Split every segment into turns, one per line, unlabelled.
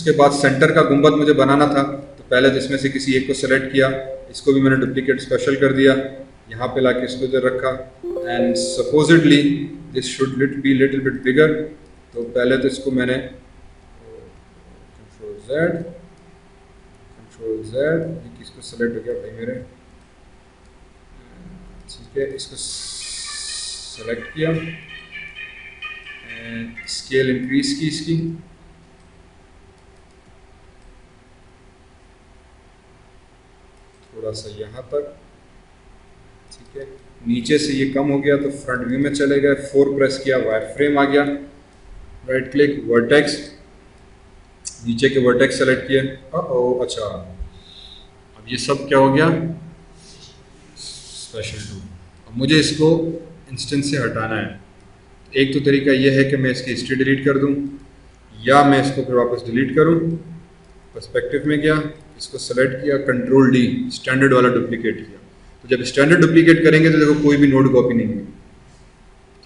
उसके बाद सेंटर का गुंबद मुझे बनाना था, तो पहले तो इसमें से किसी एक को सेलेक्ट किया, इसको भी मैंने डुप्लीकेट स्पेशल कर दिया, यहाँ पे लाके इसको इधर रखा, and supposedly this should be little bit बिगर। तो पहले तो इसको मैंने कंट्रोल जेड, किसको सेलेक्ट हो गया भाई मेरे, ठीक है, इसको सेलेक्ट किया एंड स्केल इंक्रीज की इसकी, थोड़ा सा यहाँ तक, ठीक है। नीचे से ये कम हो गया तो फ्रंट व्यू में चले गए, 4 प्रेस किया, वायर फ्रेम आ गया, राइट क्लिक वर्टेक्स, नीचे के वर्टेक्स सेलेक्ट किए, अच्छा अब ये सब क्या हो गया, स्पेशल टूल। अब मुझे इसको इंस्टेंस से हटाना है। एक तो तरीका ये है कि मैं इसकी हिस्ट्री डिलीट कर दूं, या मैं इसको फिर वापस डिलीट करूं। पर्सपेक्टिव में गया, इसको सेलेक्ट किया, कंट्रोल डी, स्टैंडर्ड वाला डुप्लीकेट किया। तो जब स्टैंडर्ड डुप्लीकेट करेंगे तो देखो कोई भी नोड कॉपी नहीं हुई,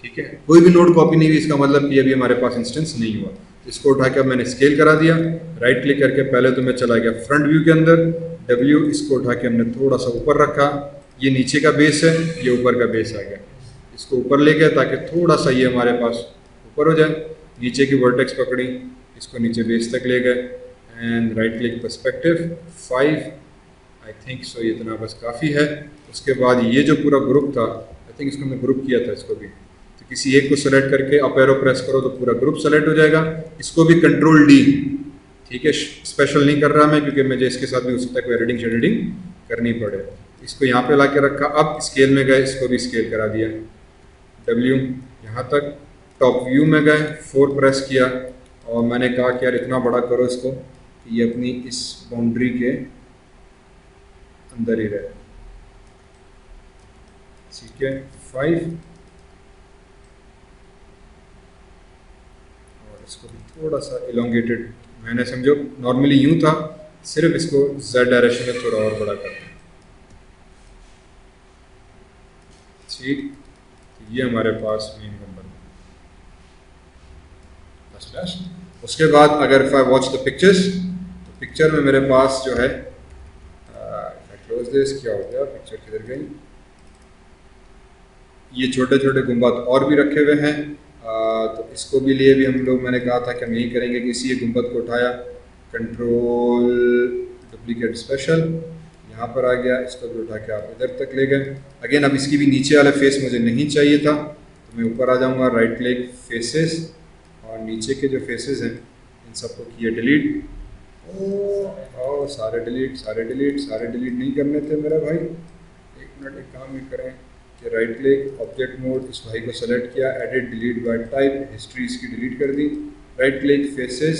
ठीक है, कोई भी नोड कॉपी नहीं हुई, इसका मतलब कि अभी हमारे पास इंस्टेंस नहीं हुआ। इसको उठा के अब मैंने स्केल करा दिया, राइट क्लिक करके पहले तो मैं चला गया फ्रंट व्यू के अंदर, डब्ल्यू, इसको उठा के हमने थोड़ा सा ऊपर रखा, ये नीचे का बेस है, ये ऊपर का बेस आ गया, इसको ऊपर ले गया ताकि थोड़ा सा ये हमारे पास ऊपर हो जाए। नीचे की वर्टेक्स पकड़ी, इसको नीचे बेस तक ले गए, and right click perspective 5, I think so इतना बस काफ़ी है। उसके बाद ये जो पूरा ग्रुप था, आई थिंक इसको मैं ग्रुप किया था इसको भी, तो किसी एक को सेलेक्ट करके अप एरो प्रेस करो तो पूरा ग्रुप सेलेक्ट हो जाएगा। इसको भी कंट्रोल डी, ठीक है, स्पेशल नहीं कर रहा मैं क्योंकि मुझे इसके साथ भी हो सकता है कोई एडिटिंग शेडिटिंग करनी पड़े। इसको यहाँ पे ला के रखा, अब स्केल में गए, इसको भी स्केल करा दिया, डब्ल्यू यहाँ तक, टॉप व्यू में गए, 4 प्रेस किया, और मैंने कहा कि यार इतना बड़ा करो इसको कि ये अपनी इस बाउंड्री के अंदर ही रहे, ठीक है, 5, और इसको भी थोड़ा सा इलोंगेटेड, मैंने समझो नॉर्मली यूं था, सिर्फ इसको z डायरेक्शन में थोड़ा और बड़ा करते हैं, ठीक। तो ये हमारे पास मेन नंबर। उसके बाद अगर if I watch the pictures, तो पिक्चर में मेरे पास जो है, क्लोज दिस, क्या हो गया, पिक्चर किधर गई, ये छोटे छोटे गुंबद और भी रखे हुए हैं, तो इसको भी लिए भी हम लोग, मैंने कहा था कि हम यही करेंगे कि इसी गुंबद को उठाया, कंट्रोल डुप्लीकेट स्पेशल, यहाँ पर आ गया, इसको भी उठा के आप इधर तक ले गए। अगेन अब इसकी भी नीचे वाला फेस मुझे नहीं चाहिए था, तो मैं ऊपर आ जाऊँगा, राइट क्लिक फेसेस, और नीचे के जो फेसेस हैं इन सबको किए डिलीट, सारे डिलीट, सारे डिलीट, सारे डिलीट नहीं करने थे मेरा भाई, एक मिनट, एक काम ही करें कि राइट क्लिक ऑब्जेक्ट मोड, इस भाई को सेलेक्ट किया, edit delete bye type, history इसकी डिलीट कर दी, राइट क्लिक फेसेस,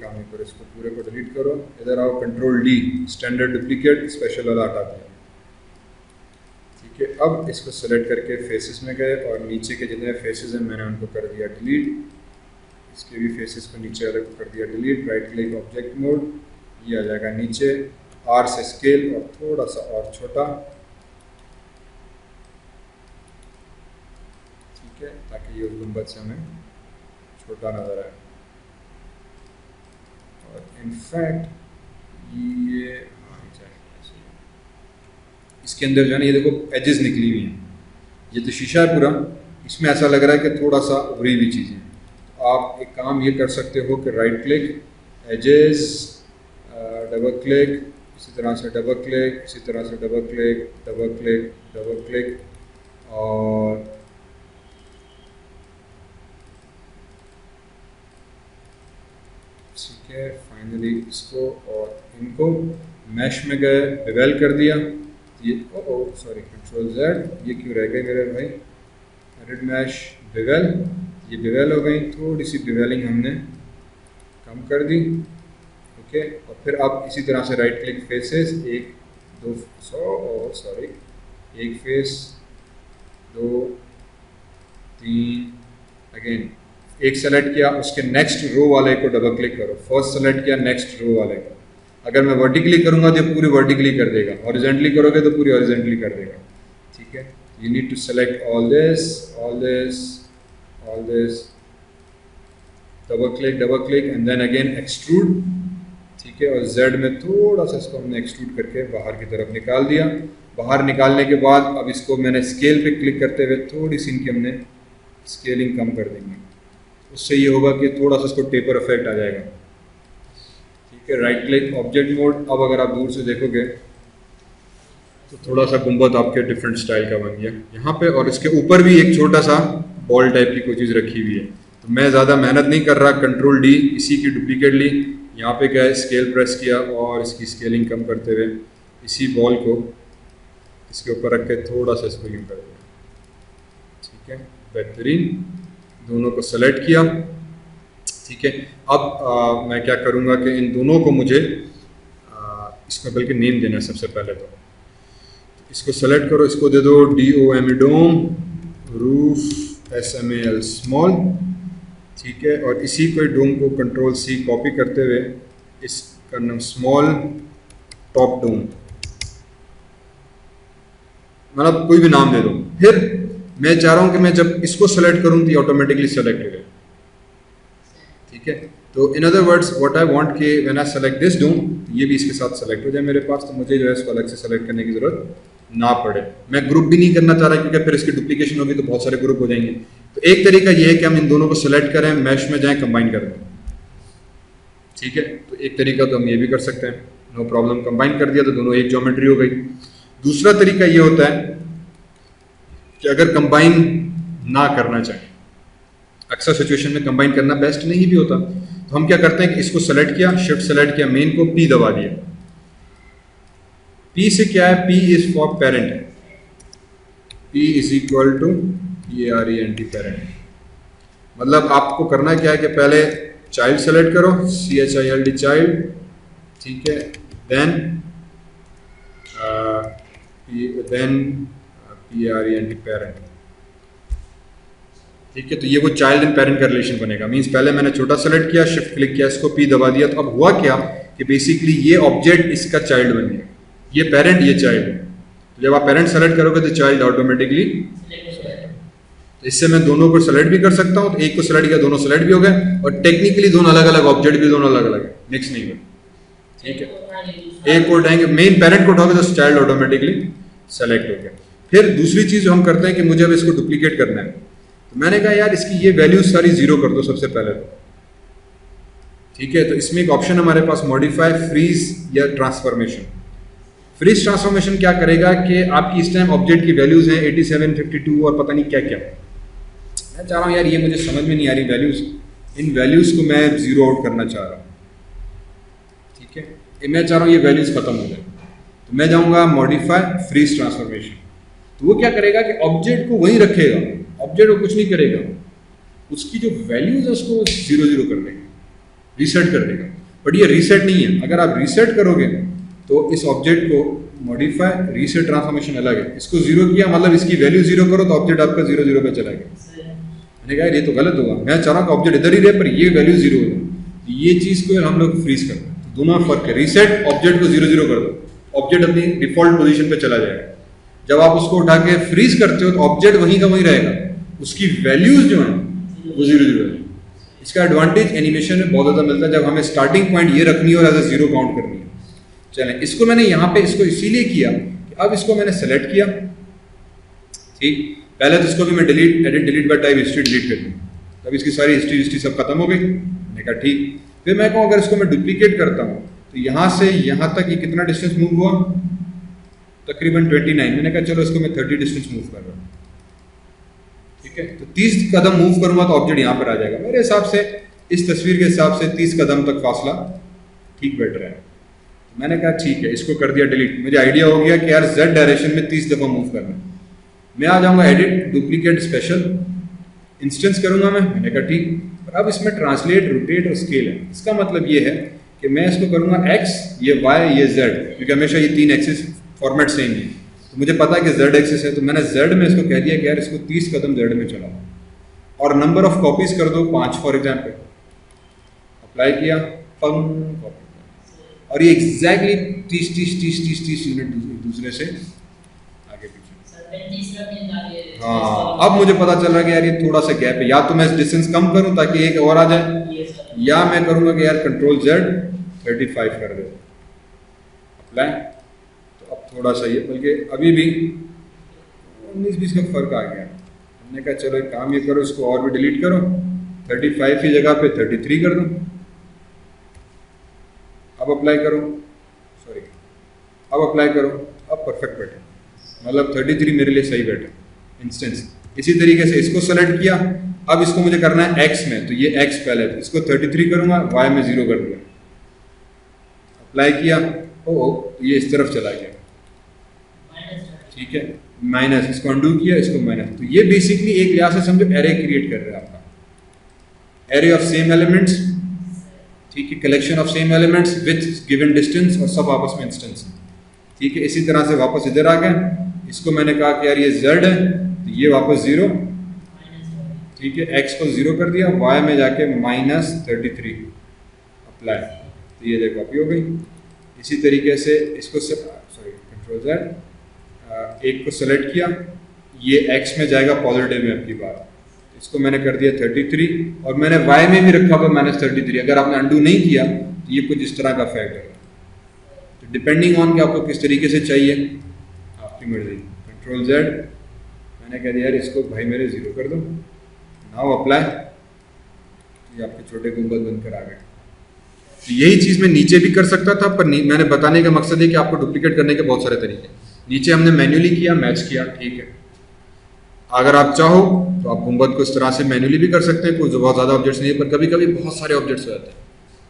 काम ही करो, इसको पूरे को डिलीट करो, इधर आओ, control D, standard duplicate special वाला हटा दिया, ठीक है। अब इसको सेलेक्ट करके फेसेस में गए, और नीचे के जितने फेसेस हैं मैंने उनको कर दिया डिलीट, इसके भी फेसेस को नीचे वाले को कर दिया delete, right click object mode, ये आ जाएगा नीचे, आर से स्केल और थोड़ा सा और छोटा, ठीक है, ताकि ये गुंबद से हमें छोटा नजर आए। और इनफैक्ट ये इसके अंदर जो है ना, ये देखो एजेस निकली हुई हैं, ये तो शीशा है पूरा, इसमें ऐसा लग रहा है कि थोड़ा सा उभरी हुई चीज़ें। तो आप एक काम ये कर सकते हो कि right click edges, double click, इसी तरह से डबल क्लिक, इसी तरह से double click, double click, double click, और ठीक है, फाइनली इसको और इनको मैश में गए, बेवेल कर दिया, ये सॉरी कंट्रोल जेड, ये क्यों रह गए मेरे भाई, एडिट मैश बेवेल, ये बेवेल हो गई, थोड़ी सी बेवेलिंग हमने कम कर दी, ओके। और फिर आप इसी तरह से राइट क्लिक फेसेस, एक दो, सॉरी, एक फेस, 2 3, अगेन एक सेलेक्ट किया, उसके नेक्स्ट रो वाले को डबल क्लिक करो, फर्स्ट सेलेक्ट किया, नेक्स्ट रो वाले को, अगर मैं वर्टिकली करूंगा तो पूरी वर्टिकली कर देगा, हॉरिजॉन्टली करोगे तो पूरी हॉरिजॉन्टली कर देगा, ठीक है। You need to select all this, all this, all this, double click and then again extrude, ठीक है। और Z में थोड़ा सा इसको हमने एक्सट्रूड करके बाहर की तरफ निकाल दिया। बाहर निकालने के बाद अब इसको मैंने स्केल पे क्लिक करते हुए थोड़ी सी इनकी हमने स्केलिंग कम कर देंगे। उससे ये होगा कि थोड़ा सा इसको टेपर इफेक्ट आ जाएगा, ठीक है। Right click object mode. अब अगर आप दूर से देखोगे तो थोड़ा सा गुंबद आपके डिफरेंट स्टाइल का बन गया यहाँ पे, और इसके ऊपर भी एक छोटा सा बॉल टाइप की कोई चीज़ रखी हुई है। तो मैं ज़्यादा मेहनत नहीं कर रहा, कंट्रोल डी, इसी की डुप्लीकेट ली, यहाँ पे क्या है स्केल प्रेस किया और इसकी स्केलिंग कम करते हुए इसी बॉल को इसके ऊपर रख के थोड़ा सा इसको यूँ कर दिया, ठीक है। बेहतरीन, दोनों को सेलेक्ट किया, ठीक है। अब मैं क्या करूँगा कि इन दोनों को मुझे इसमें बल्कि नेम देना है सबसे पहले। तो इसको सेलेक्ट करो, इसको दे दो DOM डोम, रूफ SMAL स्मॉल, ठीक है। और इसी को डोम को कंट्रोल C कॉपी करते हुए इसका नाम स्मॉल टॉप डोम, मतलब कोई भी नाम दे दो। फिर मैं चाह रहा हूं कि मैं जब इसको सेलेक्ट करूं तो ये ऑटोमेटिकली सेलेक्ट हो जाए, ठीक है। तो in other words what I want कि व्हेन आई सेलेक्ट दिस डोम ये भी इसके साथ सेलेक्ट हो जाए मेरे पास, तो मुझे जो है इसको अलग से सेलेक्ट करने की जरूरत ना पड़े। मैं ग्रुप भी नहीं करना चाह रहा क्योंकि फिर इसकी डुप्लीकेशन होगी तो बहुत सारे ग्रुप हो जाएंगे। तो एक तरीका ये है कि हम इन दोनों को सेलेक्ट करें, मैश में जाएं, कंबाइन कर दें, ठीक है। तो एक तरीका तो हम ये भी कर सकते हैं, नो प्रॉब्लम, कंबाइन कर दिया तो दोनों एक ज्योमेट्री हो गई। दूसरा तरीका ये होता है कि अगर कंबाइन ना करना चाहें, अक्सर सिचुएशन में कंबाइन करना बेस्ट नहीं भी होता, तो हम क्या करते हैं कि इसको सेलेक्ट किया, शिफ्ट सेलेक्ट किया, मेन को P दबा दिया। P से क्या है, P is for parent, P is equal to PARENT parent. मतलब आपको करना क्या है कि पहले चाइल्ड सेलेक्ट करो, CHILD चाइल्ड, ठीक है। देन PARENT पेरेंट, ठीक है। तो ये वो चाइल्ड एंड पेरेंट का रिलेशन बनेगा। मींस पहले मैंने छोटा सेलेक्ट किया, शिफ्ट क्लिक किया, इसको P दबा दिया, तो अब हुआ क्या कि बेसिकली ये ऑब्जेक्ट इसका चाइल्ड बन गया, ये पेरेंट ये चाइल्ड है। तो जब आप पेरेंट सेलेक्ट करोगे तो चाइल्ड ऑटोमेटिकली, तो इससे मैं दोनों को सेलेक्ट भी कर सकता हूँ। तो एक को सेलेक्ट किया, दोनों सेलेक्ट भी हो गए, और टेक्निकली दोनों अलग अलग ऑब्जेक्ट भी दोनों अलग अलग मिक्स नहीं हुए, ठीक है। एक को उठाएंगे, मेन पेरेंट को उठाओगे तो चाइल्ड ऑटोमेटिकली सेलेक्ट हो गया। फिर दूसरी चीज जो हम करते हैं कि मुझे अब इसको डुप्लीकेट करना है, तो मैंने कहा यार इसकी ये वैल्यूज सारी जीरो कर दो सबसे पहले, ठीक है। तो इसमें एक ऑप्शन हमारे पास मॉडिफाई, फ्रीज या ट्रांसफॉर्मेशन। फ्रीज ट्रांसफॉर्मेशन क्या करेगा कि आपकी इस टाइम ऑब्जेक्ट की वैल्यूज हैं 87, 52 और पता नहीं क्या क्या। मैं चाह रहा हूँ यार ये मुझे समझ में नहीं आ रही वैल्यूज, इन वैल्यूज को मैं जीरो आउट करना चाह रहा हूँ, ठीक है। मैं चाह रहा हूँ ये वैल्यूज खत्म हो जाए, तो मैं जाऊँगा मॉडिफाई, फ्रीज ट्रांसफॉर्मेशन। तो वो क्या करेगा कि ऑब्जेक्ट को वहीं रखेगा, ऑब्जेक्ट को कुछ नहीं करेगा, उसकी जो वैल्यूज है उसको 0 कर देगा, रीसेट कर देगा। बट ये रीसेट नहीं है, अगर आप रीसेट करोगे तो इस ऑब्जेक्ट को मॉडिफाई, रीसेट ट्रांसफॉर्मेशन अलग है। इसको 0 किया मतलब इसकी वैल्यू 0 करो तो ऑब्जेक्ट आपका 0 पे चला गया। मैंने कहा ये तो गलत होगा, मैं चाह रहा हूँ ऑब्जेक्ट इधर ही रहे पर ये वैल्यू 0 हो जाए। ये चीज को हम लोग फ्रीज करते हैं, तो दोनों फर्क है। रीसेट, ऑब्जेक्ट को 0 कर दो, ऑब्जेक्ट अपनी डिफॉल्ट पोजीशन पे चला जाएगा। जब आप उसको उठा के फ्रीज करते हो तो ऑब्जेक्ट वहीं का वहीं रहेगा, उसकी वैल्यूज जो है वो 0 है। इसका एडवांटेज एनिमेशन में बहुत ज़्यादा मिलता है, जब हमें स्टार्टिंग पॉइंट ये रखनी है और एज ए 0 काउंट करनी है। चलें, इसको मैंने यहाँ पे इसको इसीलिए किया कि अब इसको मैंने सेलेक्ट किया, ठीक। पहले तो इसको भी मैं delete, edit delete bye type history delete कर दूँ, तब इसकी सारी हिस्ट्री सब खत्म हो गई। मैंने कहा ठीक। फिर मैं कहूँ अगर इसको मैं डुप्लीकेट करता हूँ तो यहाँ से यहाँ तक ये कितना डिस्टेंस मूव हुआ, तकरीबन 29। मैंने कहा चलो इसको मैं 30 डिस्टेंस मूव कर रहा हूँ, ठीक है। तो 30 कदम मूव करूंगा तो ऑब्जेक्ट यहाँ पर आ जाएगा। मेरे हिसाब से इस तस्वीर के हिसाब से 30 कदम तक फासला ठीक बैठ रहा है। तो मैंने कहा ठीक है, इसको कर दिया डिलीट। मुझे आइडिया हो गया कि यार Z डायरेक्शन में 30 दफा मूव करना है। मैं आ जाऊंगा एडिट, डुप्लीकेट, स्पेशल इंस्टेंस करूंगा मैंने कहा ठीक। अब इसमें ट्रांसलेट, रोटेट और स्केल है। इसका मतलब ये है कि मैं इसको करूंगा X, ये Y, ये Z, क्योंकि हमेशा ये 3 एक्सिस फॉर्मेट सेम है। तो मुझे पता है कि Z एक्सिस है, तो मैंने Z में इसको कह दिया कि यार इसको 30 कदम Z में चलाओ और नंबर ऑफ कॉपीज कर दो 5 फॉर एग्जाम्पल। अप्लाई किया, कॉपी, और ये एग्जैक्टली 30 यूनिट दूसरे से आगे पीछे। हाँ, अब मुझे पता चल रहा है कि यार ये थोड़ा सा गैप है, या तो मैं डिस्टेंस कम करूं ताकि एक और आ जाए, या मैं करूँगा कि यार कंट्रोल Z 35 कर दो, अप्लाई। तो अब थोड़ा सा ये, बल्कि अभी भी 19-20 का फर्क आ गया। हमने कहा चलो एक काम ये करो, इसको और भी डिलीट करो, 35 की जगह पे 33 कर दो। अब अप्लाई करो, सॉरी अब अप्लाई करो, अब परफेक्ट बैठे, मतलब 33 मेरे लिए सही बैठे इंस्टेंस। इसी तरीके से इसको सेलेक्ट किया, अब इसको मुझे करना है x में, तो ये x पहले, तो इसको 33 करूंगा, y में 0 कर दूंगा, अप्लाई किया, ओ ये इस तरफ चला गया, ठीक है, माइनस, इसको अंडू किया, इसको माइनस। तो ये बेसिकली एक लिहाज से समझो एरे क्रिएट कर रहा है आपका, एरे ऑफ सेम एलिमेंट्स, ठीक है, collection of same elements with given distance, और सब आपस में इंस्टेंस, ठीक है। इसी तरह से वापस इधर आ गया, इसको मैंने कहा कि यार ये z है, तो ये वापस 0, ठीक है, x को 0 कर दिया, y में जाके -33 अप्लाई, तो ये देखो कॉपी हो गई। इसी तरीके से इसको सॉरी कंट्रोल Z, एक को सेलेक्ट किया, ये x में जाएगा पॉजिटिव में आपकी बार, इसको मैंने कर दिया 33, और मैंने y में भी रखा हुआ -33। अगर आपने अंडू नहीं किया तो ये कुछ इस तरह का फैक्ट है, तो डिपेंडिंग ऑन कि आपको किस तरीके से चाहिए, आपकी मर्जी। कंट्रोल Z, मैंने कह दिया यार इसको भाई मेरे 0 कर दो, नाउ अप्लाई, ये आपके छोटे गुंबद बनकर आ गए। तो यही चीज़ मैं नीचे भी कर सकता था, पर मैंने बताने का मकसद है कि आपको डुप्लीकेट करने के बहुत सारे तरीके। नीचे हमने मैन्युअली किया, मैच किया, ठीक है। अगर आप चाहो तो आप गुंबद को इस तरह से मैन्युअली भी कर सकते हैं, कुछ बहुत ज़्यादा ऑब्जेक्ट्स नहीं है, पर कभी कभी बहुत सारे ऑब्जेक्ट्स हो जाते हैं,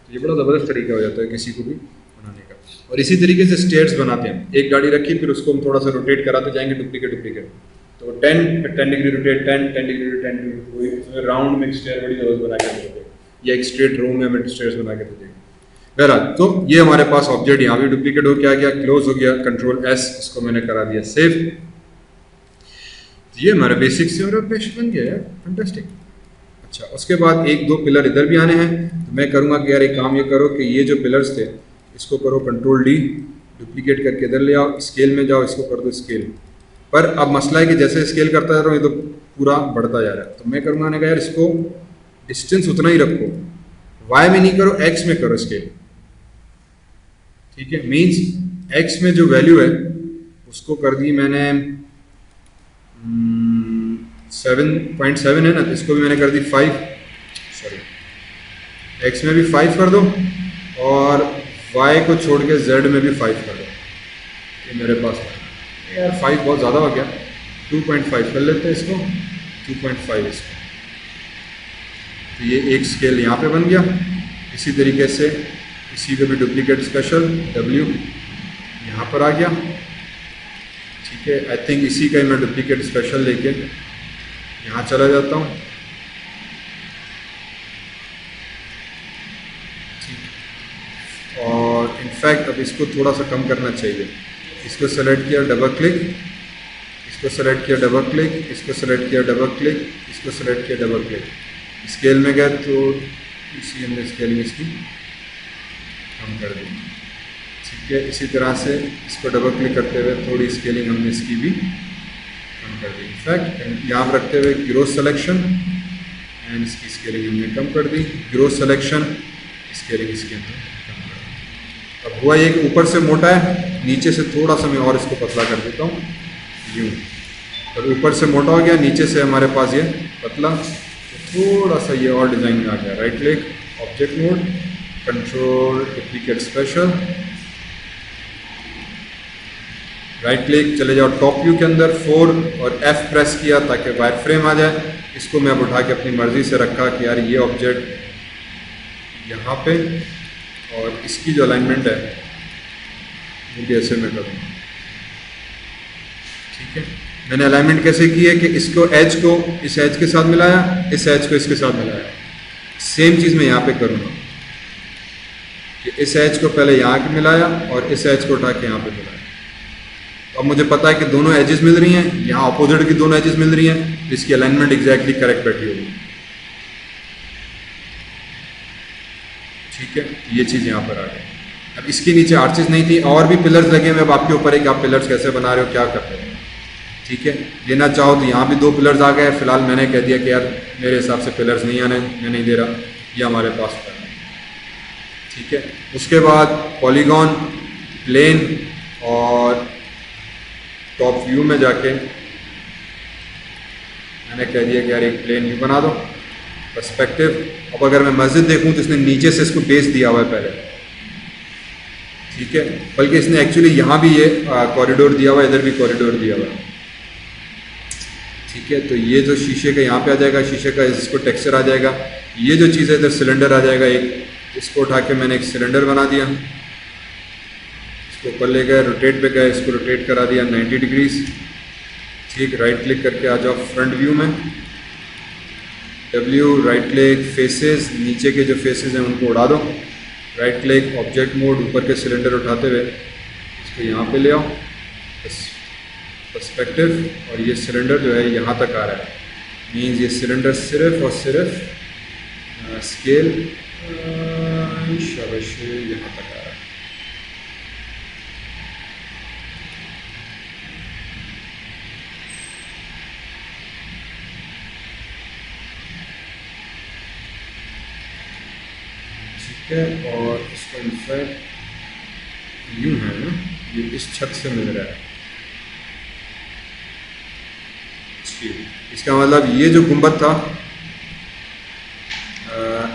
तो ये बड़ा ज़बरदस्त तरीका हो जाता है किसी को भी बनाने का। और इसी तरीके से स्टेयर्स बनाते हैं, एक गाड़ी रखी, फिर उसको हम थोड़ा सा रोटेट कराते जाएंगे, डुप्लीकेट, तो 10 degree rotate, 10 degree rotate, 10 degree, इसमें राउंड में स्टेयर बड़ी जबरदस्त बना के देते हैं, या एक स्ट्रेट रो में हमें स्टेयर्स बना के देते हैं। बहरहाल, तो ये हमारे पास ऑब्जेक्ट यहाँ भी डुप्लीकेट हो गया, क्लोज हो गया, कंट्रोल S, इसको मैंने करा दिया सेव। ये हमारा बेसिक से मेरा पेश बन गया यार, फैंटास्टिक। अच्छा, उसके बाद 1-2 पिलर इधर भी आने हैं, तो मैं करूँगा कि यार एक काम ये करो कि ये जो पिलर्स थे इसको करो कंट्रोल D, डुप्लीकेट करके इधर ले आओ, स्केल में जाओ, इसको कर दो स्केल। पर अब मसला है कि जैसे स्केल करता जा रहा हूँ ये तो पूरा बढ़ता जा रहा है, तो मैं करूँगा, मैंने कहा यार इसको डिस्टेंस उतना ही रखो, y में नहीं करो, x में करो स्केल, ठीक है। मीन्स x में जो वैल्यू है उसको कर दी मैंने 7.7 है ना, तो इसको भी मैंने कर दी 5, सॉरी x में भी 5 कर दो, और y को छोड़ के z में भी 5 कर दो। ये मेरे पास यार 5 बहुत ज़्यादा हो गया, 2.5 कर लेते हैं इसको, 2.5 इसको, तो ये एक स्केल यहाँ पे बन गया। इसी तरीके से इसी को भी डुप्लीकेट स्पेशल W यहाँ पर आ गया, ठीक है। आई थिंक इसी का मैं डुप्लीकेट स्पेशल लेके यहाँ चला जाता हूँ, ठीक। और इनफैक्ट अब इसको थोड़ा सा कम करना चाहिए, इसको सेलेक्ट किया, डबल क्लिक, इसको सेलेक्ट किया, डबल क्लिक, इसको सेलेक्ट किया, डबल क्लिक, इसको सेलेक्ट किया, डबल क्लिक, स्केल में गए तो इसी हमने स्केलिंग इसकी कम कर दी, ठीक है। इसी तरह से इसको डबल क्लिक करते हुए थोड़ी स्केलिंग हमने इसकी भी कम कर दी। इनफैक्ट यहाँ रखते हुए ग्रोथ सिलेक्शन एंड इसकी स्केलिंग हमने कम कर दी, ग्रोथ सिलेक्शन, स्केलिंग इसके अंदर कम कर दी। अब हुआ ये कि ऊपर से मोटा है, नीचे से थोड़ा सा मैं और इसको पतला कर देता हूँ, यूँ। तो ऊपर से मोटा हो गया, नीचे से हमारे पास ये पतला, तो थोड़ा सा ये और डिज़ाइन में आ गया। Right click, object mode, control duplicate special, right click, चले जाओ टॉप व्यू के अंदर 4 और F प्रेस किया ताकि वायर फ्रेम आ जाए। इसको मैं अब उठा के अपनी मर्ज़ी से रखा कि यार ये ऑब्जेक्ट यहाँ पे, और इसकी जो अलाइनमेंट है वो भी ऐसे में करूँगा, ठीक है। मैंने अलाइनमेंट कैसे की है कि इसको एज को इस एज के साथ मिलाया, इस एज को इसके साथ मिलाया। सेम चीज़ मैं यहाँ पे करूँगा कि इस एज को पहले यहाँ के मिलाया और इस एज को उठा के यहाँ पे मिलाया। अब मुझे पता है कि दोनों एजेस मिल रही हैं, यहाँ अपोजिट की दोनों एजेस मिल रही हैं, इसकी अलाइनमेंट एग्जैक्टली करेक्ट बैठी होगी, ठीक है। ये चीज़ यहाँ पर आ गई। अब इसके नीचे आर्चेस नहीं थी, और भी पिलर्स लगे हुए, अब आपके ऊपर है कि आप पिलर्स कैसे बना रहे हो, क्या कर रहे हो, ठीक है। लेना चाहो तो यहाँ भी 2 पिलर्स आ गए। फिलहाल मैंने कह दिया कि यार मेरे हिसाब से पिलर्स नहीं आने, मैं नहीं दे रहा, ये हमारे पास ठीक है। उसके बाद पॉलीगॉन, प्लेन और टॉप व्यू में जाके मैंने कह दिया कि यार एक प्लेन व्यू बना दो, पर्सपेक्टिव। अब अगर मैं मस्जिद देखूं तो इसने नीचे से इसको बेस दिया हुआ है पहले, ठीक है, बल्कि इसने एक्चुअली यहाँ भी ये कॉरिडोर दिया हुआ है, इधर भी कॉरिडोर दिया हुआ है, ठीक है। तो ये जो शीशे का यहाँ पे आ जाएगा, शीशे का इसको टेक्सचर आ जाएगा। ये जो चीज़ है इधर सिलेंडर आ जाएगा एक, इसको उठा के मैंने एक सिलेंडर बना दिया, इसको ऊपर ले गए, रोटेट पे गए, इसको रोटेट करा दिया 90 डिग्रीज, ठीक। राइट क्लिक करके आ जाओ फ्रंट व्यू में, W, राइट क्लिक, फेसेस, नीचे के जो फेसेस हैं उनको उड़ा दो, राइट क्लिक, ऑब्जेक्ट मोड, ऊपर के सिलेंडर उठाते हुए इसको यहाँ पे ले आओ, पर्सपेक्टिव, और ये सिलेंडर जो है यहाँ तक आ रहा है, मीन्स ये सिलेंडर सिर्फ और सिर्फ स्केल शाबाश यहाँ तक आ रहा है। ठीक है, और इसका इनफैक्ट यूँ है ना, ये इस छत से मिल रहा है, ठीक। इसका मतलब ये जो गुंबद था,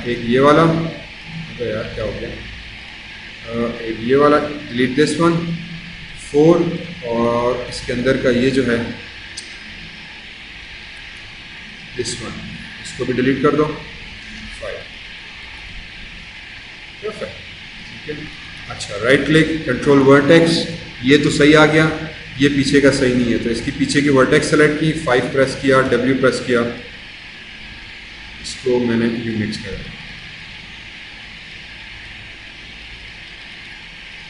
एक ये वाला, तो यार क्या हो गया, एक ये वाला, डिलीट दिस वन, 4, और इसके अंदर का ये जो है दिस वन, इसको भी डिलीट कर दो, 5, परफेक्ट, ठीक है। अच्छा, राइट क्लिक, कंट्रोल वर्टेक्स, ये तो सही आ गया, ये पीछे का सही नहीं है, तो इसकी पीछे की वर्टेक्स सेलेक्ट की, 5 प्रेस किया, W प्रेस किया, इसको मैंने यू मिक्स कर दिया,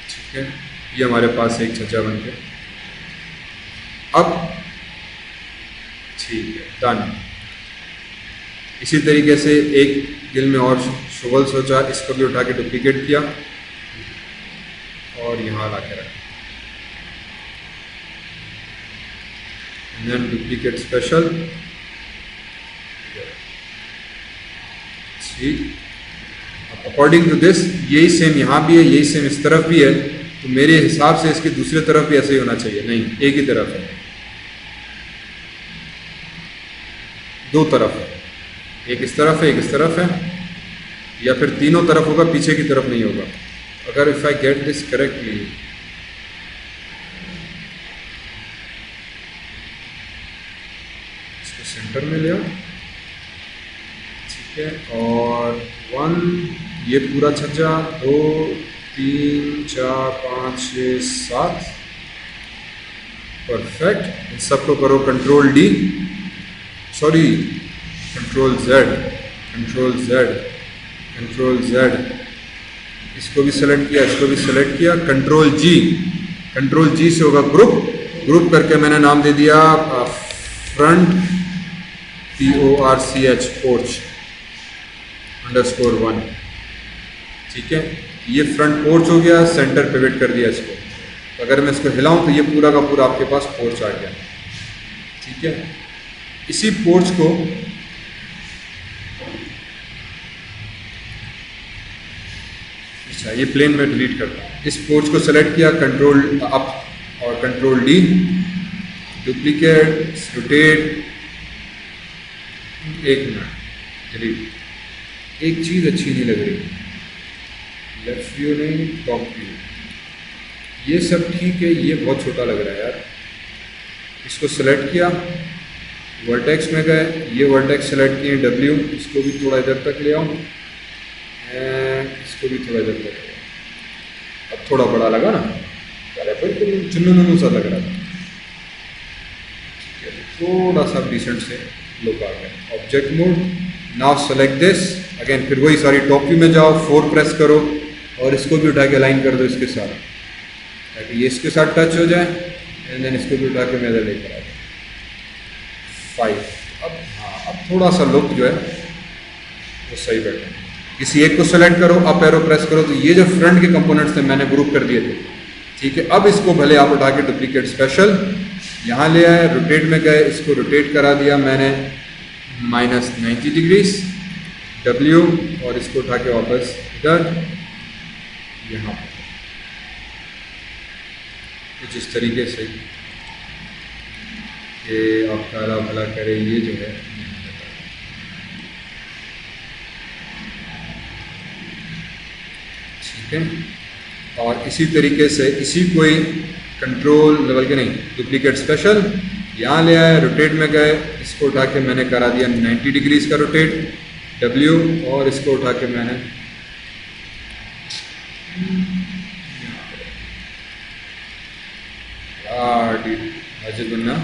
ठीक है। ये हमारे पास एक छज्जा बन के अब ठीक है, डन। इसी तरीके से एक दिल में और शोवल सोचा, इसको भी उठा के डुप्लीकेट किया और यहाँ ला के रखा, देन डुप्लीकेट स्पेशल, ठीक। अब अकॉर्डिंग टू दिस यही सेम यहाँ भी है, यही सेम इस तरफ भी है, तो मेरे हिसाब से इसकी दूसरी तरफ भी ऐसे ही होना चाहिए, नहीं, एक ही तरफ है, दो तरफ है, एक इस तरफ है, एक इस तरफ है, या फिर तीनों तरफ होगा, पीछे की तरफ नहीं होगा। अगर if I get this correctly, इसको सेंटर में ले आओ, ठीक है, और 1, ये पूरा छज्जा, 2, 3, 4, 5, 6, 7, परफेक्ट। इन सबको करो control D, sorry control Z, control Z, control Z, इसको भी सेलेक्ट किया, इसको भी सेलेक्ट किया, कंट्रोल G, कंट्रोल G से होगा ग्रुप, ग्रुप करके मैंने नाम दे दिया फ्रंट PORCH पोर्च _1, ठीक है। ये फ्रंट पोर्च हो गया, सेंटर पिवट कर दिया इसको, तो अगर मैं इसको हिलाऊं तो ये पूरा का पूरा आपके पास पोर्च आ गया, ठीक है। इसी पोर्च को अच्छा, ये प्लेन में डिलीट करता हूँ, इस पोर्च को सेलेक्ट किया, कंट्रोल अप और control D, duplicate, rotate, 1 minute, delete. एक चीज़ अच्छी नहीं लग रही, लेफ्ट व्यू नहीं, टॉप व्यू, ये सब ठीक है, ये बहुत छोटा लग रहा है यार। इसको सेलेक्ट किया, वर्टेक्स में गए, ये वर्टेक्स सेलेक्ट किए, W, इसको भी थोड़ा इधर तक ले आओ, इसको भी थोड़ा इधर तक ले आओ। अब थोड़ा बड़ा लगा ना, अरे फिर चुन्नू सा लग रहा था, थोड़ा सा डिसेंट से लुक आ गया। Object mode, now select this again, फिर वही सारी टॉप व्यू में जाओ, 4 प्रेस करो और इसको भी उठा के अलाइन कर दो इसके साथ, ताकि ये इसके साथ टच हो जाए, एंड देन इसको भी उठा के मैं इधर लेकर आ जाऊँ, 5। अब हाँ, अब थोड़ा सा लुक जो है वो सही बैठे। किसी एक को सेलेक्ट करो, अप एरो प्रेस करो, तो ये जो फ्रंट के कंपोनेंट्स थे मैंने ग्रुप कर दिए थे, ठीक है। अब इसको भले आप उठा के डुप्लीकेट स्पेशल यहाँ ले आए, रोटेट में गए, इसको रोटेट करा दिया मैंने -90 डिग्रीज, W, और इसको उठा के वापस इधर यहाँ पर कुछ इस तरीके से कि आपका अल्लाह भला करे ये जो है ठीक है। और इसी तरीके से इसी कोई कंट्रोल लेवल के नहीं, डुप्लीकेट स्पेशल यहाँ ले आए, रोटेट में गए, इसको उठा के मैंने करा दिया 90 डिग्रीज का रोटेट W, और इसको उठा के मैंने मस्जिद बनना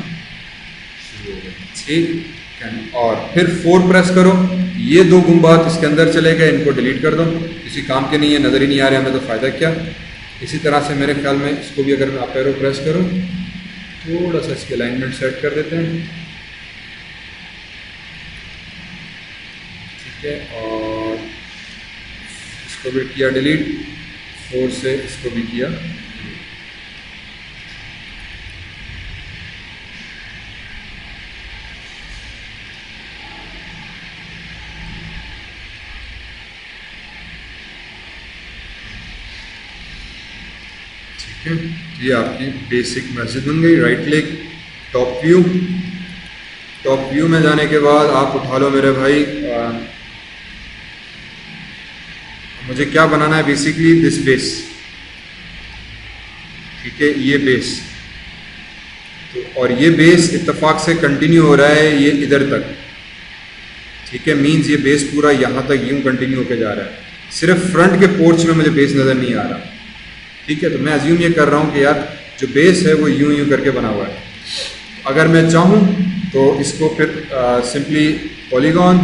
शुरू हो गई, ठीक। और फिर 4 प्रेस करो, ये 2 गुंबात इसके अंदर चले गए, इनको डिलीट कर दो, किसी काम के नहीं है, नज़र ही नहीं आ रहे हमें, तो फ़ायदा क्या। इसी तरह से मेरे ख्याल में इसको भी अगर मैं अप एरो प्रेस करूँ, थोड़ा सा इसकी अलाइनमेंट सेट कर देते हैं, ठीक है। और इसको भी किया डिलीट, 4 से इसको भी किया डिलीट। ये आपकी बेसिक मस्जिद बन गई। Right click, top view, top view में जाने के बाद आप उठा लो मेरे भाई, मुझे क्या बनाना है बेसिकली दिस बेस, ठीक है, ये बेस। तो और ये बेस इत्तेफाक से कंटिन्यू हो रहा है ये इधर तक, ठीक है, मींस ये बेस पूरा यहाँ तक यूं कंटिन्यू होकर जा रहा है, सिर्फ फ्रंट के पोर्च में मुझे बेस नज़र नहीं आ रहा, ठीक है। तो मैं अज्यूम ये कर रहा हूँ कि यार जो बेस है वो यूं यूं करके बना हुआ है। अगर मैं चाहूँ तो इसको फिर सिंपली पॉलीगॉन,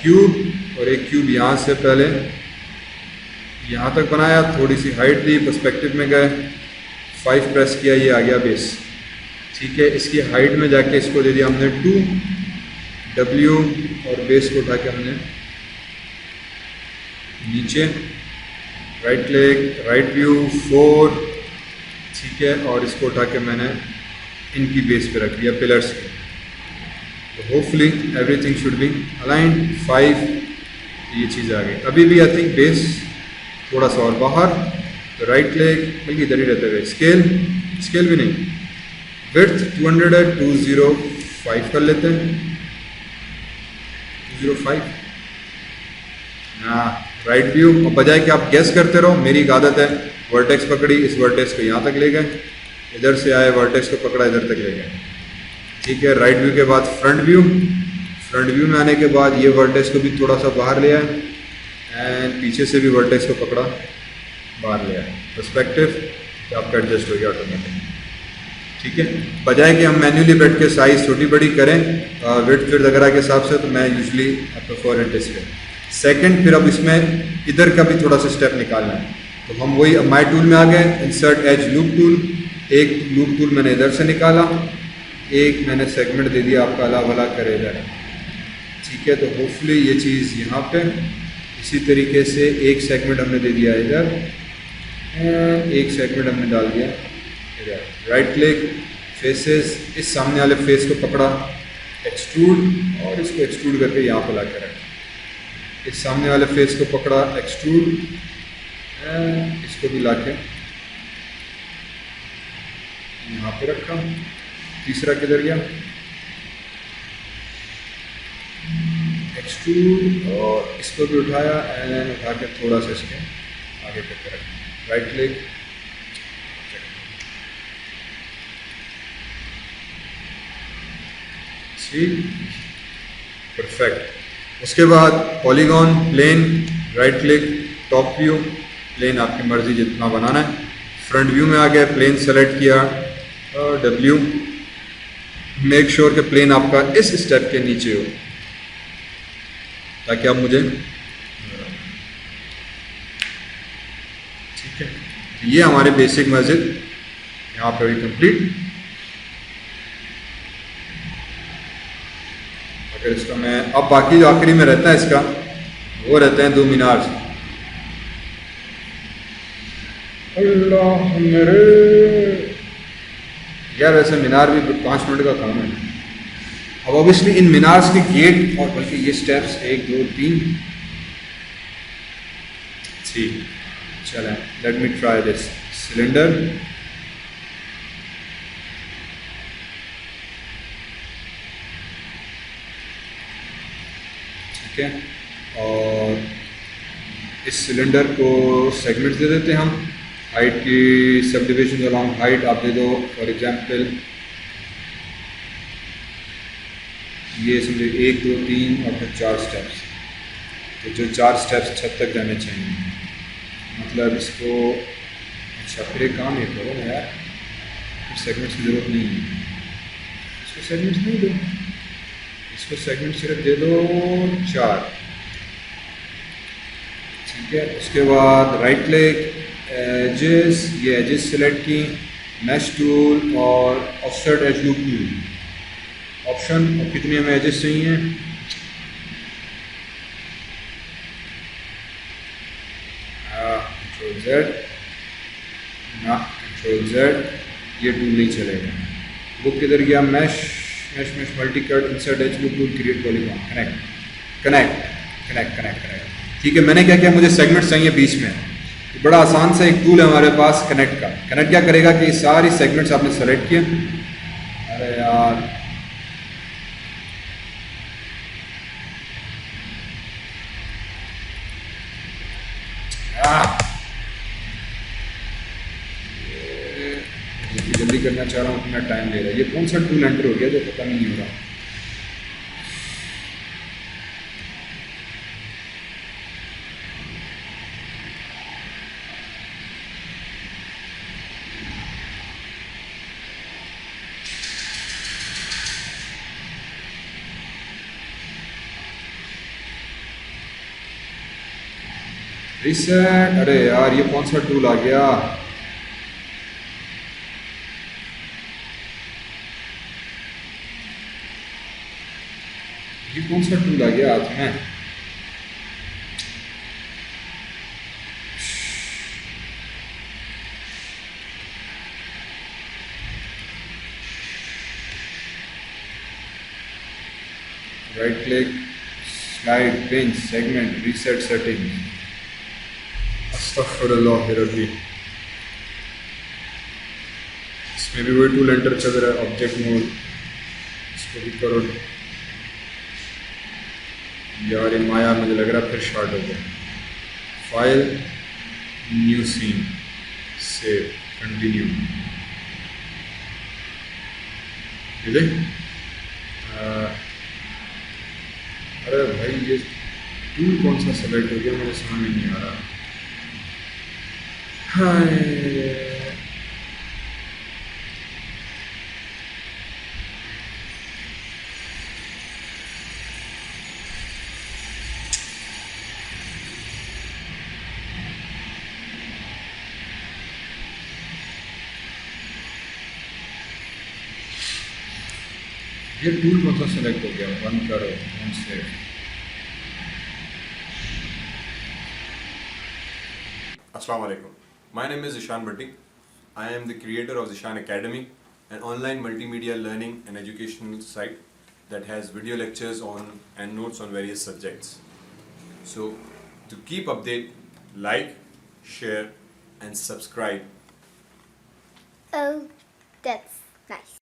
क्यूब, और एक क्यूब यहाँ से पहले यहाँ तक बनाया, थोड़ी सी हाइट दी, पर्सपेक्टिव में गए, 5 प्रेस किया, ये आ गया बेस, ठीक है। इसकी हाइट में जाके इसको दे दिया हमने 2 W, और बेस को उठा के हमने नीचे, राइट क्लिक, राइट व्यू, 4, ठीक है, और इसको उठा के मैंने इनकी बेस पे रख दिया, पिलर्स के। तो hopefully everything should be aligned. 5, ये चीज़ आ गई। अभी भी आई थिंक बेस थोड़ा सा और बाहर, तो राइट क्लिक, बल्कि इधर ही रहते हुए स्केल, स्केल भी नहीं, विड्थ 200 है, 205 कर लेते हैं, 205। हाँ, राइट व्यू, और बजाय कि आप गैस करते रहो, मेरी एक आदत है, वर्टेक्स पकड़ी, इस वर्टेक्स को यहाँ तक ले गए, इधर से आए, वर्टेक्स को पकड़ा, इधर तक ले गए, ठीक है। राइट व्यू के बाद फ्रंट व्यू, फ्रंट व्यू में आने के बाद ये वर्टेक्स को भी थोड़ा सा बाहर ले आए, एंड पीछे से भी वर्टेक्स को पकड़ा, बाहर ले आए, पर्सपेक्टिव आपका एडजस्ट हो गया ऑटोमेटिक, ठीक है। बजाय कि हम मैन्युअली बैठ के साइज़ छोटी बड़ी करें विड्थ वगैरह के हिसाब से, तो मैं usually prefer it this way. Second, फिर अब इसमें इधर का भी थोड़ा सा स्टेप निकालना है, तो हम वही माई टूल में आ गए, इंसर्ट एज लूप टूल, एक लूप टूल मैंने इधर से निकाला, एक मैंने सेगमेंट दे दिया आपका अल्लाह भला करे इधर, ठीक है। तो होपफुली ये चीज़ यहाँ पे, इसी तरीके से एक सेगमेंट हमने दे दिया इधर, एक सेगमेंट हमने डाल दिया इधर। राइट क्लिक, फेसेस, इस सामने वाले फेस को पकड़ा, एक्सट्रूड, और इसको एक्सट्रूड करके यहाँ पर ला के रखा, इस सामने वाले फेस को पकड़ा, एक्सट्रूड, इसको भी ला के यहाँ पे रखा। तीसरा किधर गया, एक्सट्रूड, और इसको भी उठाया, एंड उठा के थोड़ा सा इसके आगे करके रखा। राइट क्लिक, ठीक, परफेक्ट। उसके बाद polygon, plane, right click, top view, plane आपकी मर्जी जितना बनाना है। फ्रंट व्यू में आ गया, प्लेन सेलेक्ट किया, W, मेक श्योर कि प्लेन आपका इस स्टेप के नीचे हो, ताकि आप मुझे, ठीक है। ये हमारे बेसिक मस्जिद यहाँ पे भी कंप्लीट। अगर इसका मैं अब बाकी जो आखिरी में रहता है इसका, वो रहते हैं 2 मीनार। अल्लाह मेरे यार, वैसे मीनार भी 5 मिनट का काम है। अब ऑब्वियसली इन मीनार्स के गेट, और बल्कि ये स्टेप्स 1 2 3 ठीक, चलें, let me try this cylinder. ठीक है, और इस सिलेंडर को सेगमेंट्स दे देते हैं हम। हाइट की सब डिविजन अलॉन्ग हाइट आप दे दो, फॉर एग्जांपल ये समझे 1 2 3 और फिर 4 स्टेप्स। तो जो 4 स्टेप्स छत तक जाने चाहिए, मतलब इसको अच्छा फिर एक काम ये करो ना यार, फिर सेगमेंट्स की ज़रूरत नहीं है, इसको सेगमेंट्स नहीं दो, इसको सेगमेंट सिर्फ दे दो 4। ठीक है, उसके बाद राइट क्लिक, एजेस, ये एजेस सेलेक्ट की, मैश टूल और offset edge loop tool option. और कितने हमें एजेस चाहिए, कंट्रोल जेड ना कंट्रोल जेड, ये टूल नहीं चलेगा। वो किधर गया, mesh mesh mesh multi cut insert edge loop tool create polygon connect connect connect connect connect. ठीक है, मैंने क्या किया, मुझे सेगमेंट्स चाहिए बीच में, तो बड़ा आसान सा एक टूल है हमारे पास कनेक्ट का। कनेक्ट क्या करेगा कि सारी सेगमेंट्स आपने सेलेक्ट किए, अरे यार जल्दी करना चाह रहा हूँ, इतना टाइम ले रहा है। ये कौन सा टूल एंटर हो गया जो पता नहीं हो रहा। रिसेट, अरे यार ये कौन सा टूल आ गया, ये कौन सा टूल आ गया हाथ में। Right click, slide, pin, segment, reset setting. अस्तगफिरुल्लाह रब्बी, इसमें भी वही टूल एंटर चल रहा है, ऑब्जेक्ट मोड, इसको भी करो यार। ये माया मुझे लग रहा है फिर शॉर्ट हो गया। File, new scene, save, continue. ठीक है, अरे भाई ये टूल कौन सा सेलेक्ट हो गया मुझे समझ में नहीं आ रहा। हाय ये टूल कौन सा सेलेक्ट हो गया, बंद करो फोन से।
Assalamu alaikum. My name is Ishan Bhatti. I am the creator of Ishan Academy, an online multimedia learning and educational site that has video lectures on and notes on various subjects. So, to keep update, like, share, and subscribe.
Oh, that's nice.